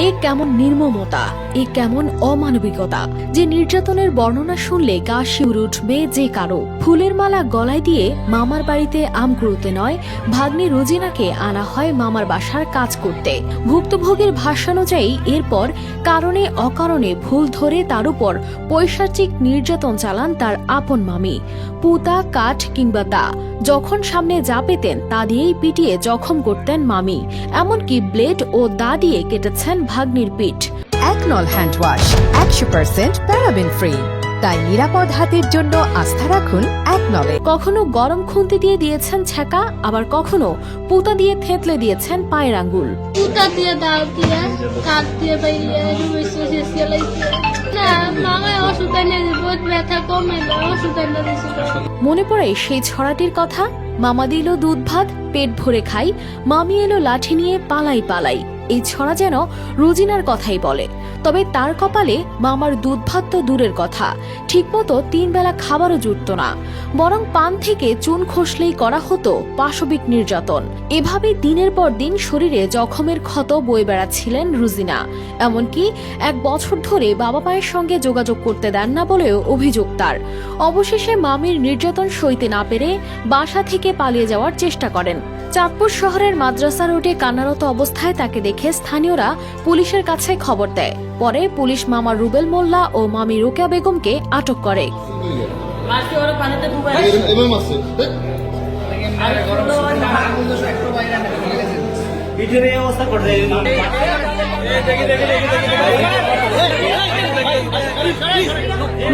এ কেমন নির্মমতা, এ কেমন অমানবিকতা যে নির্যাতনের বর্ণনা শুনলে গা শিউরে উঠবে যে কারো। ফুলের মালা গলায় দিয়ে মামার বাড়িতে আম কুড়োতে নয়, ভাগ্নি রোজিনাকে আনা হয় মামার বাসার কাজ করতে। ভুক্তভোগীর ভাষ্যানুযায়ী এরপর কারণে অকারণে ভুল ধরে তার উপর পৈশাচিক নির্যাতন চালান তার আপন মামি। পুতা, কাঠ কিংবা দা, যখন সামনে যা পেতেন তা দিয়েই পিটিয়ে জখম করতেন মামি। এমনকি ব্লেড ও দা দিয়ে কেটেছেন ভাগ্নির পিঠ। একনল হ্যান্ড ওয়াশ 100% প্যারাবেন ফ্রি, তাই নিরাপদ হাতের জন্য আস্থা রাখুন একনলে। কখনো গরম খুন্তি দিয়ে দিয়েছেন ছ্যাঁকা, আবার কখনো পুতা দিয়ে থেতলে দিয়েছেন পায়ের আঙ্গুল। পুতা দিয়ে দাও দিয়ে কাঠ দিয়ে বাইরে রুইছে সেলাইছে না মামায় ওষুধ এনে বহুত ব্যথা কমে না ওষুধ এনে দিয়েছিল। মনে পড়ে সেই ছড়াটির কথা, মামা দিল দুধ ভাত পেট ভরে খাই, মামি এলো লাঠি নিয়ে পালাই পালাই। এই ছড়া যেন রোজিনার কথাই বলে। তবে তার কপালে মামার দুধ ভাত তো দূরের কথা, ঠিকমতো 3 বেলা খাবারও জুটত না, বরং পান থেকে চুন খসলেই করা হতো পাশবিক নির্যাতন। এভাবে দিনের পর দিন শরীরে জখমের ক্ষত বয়ে বেড়াচ্ছিলেন রোজিনা। এমনকি 1 বছর ধরে বাবা মায়ের সঙ্গে যোগাযোগ করতে দেন না বলেও অভিযোগ তার। অবশেষে মামির নির্যাতন সইতে না পেরে বাসা থেকে পালিয়ে যাওয়ার চেষ্টা করেন। চাঁদপুর শহরের মাদ্রাসা রোডে কান্নারত অবস্থায় তাকে দেখে স্থানীয়রা পুলিশের কাছে খবর দেয়। পরে পুলিশ মামা রুবেল মোল্লা ও মামি রোকেয়া বেগমকে আটক করে।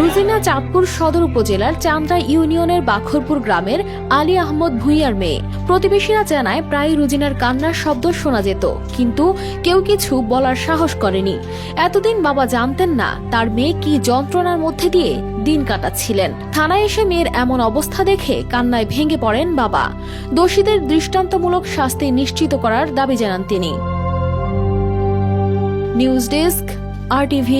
রোজিনা চাঁদপুর সদর উপজেলার চান্দ্রা ইউনিয়নের বাখরপুর গ্রামের আলী আহমদ ভুঁইয়ার মেয়ে। প্রতিবেশীরা জানায় প্রায় রোজিনার কান্নার শব্দ শোনা যেত, কিন্তু কেউ কিছু বলার সাহস করেনি। এতদিন বাবা জানতেন না তার মেয়ে কি যন্ত্রণার মধ্যে দিয়ে দিন কাটাচ্ছিলেন। থানায় এসে মেয়ের এমন অবস্থা দেখে কান্নায় ভেঙে পড়েন বাবা। দোষীদের দৃষ্টান্তমূলক শাস্তি নিশ্চিত করার দাবি জানান তিনি। News desk, RTV।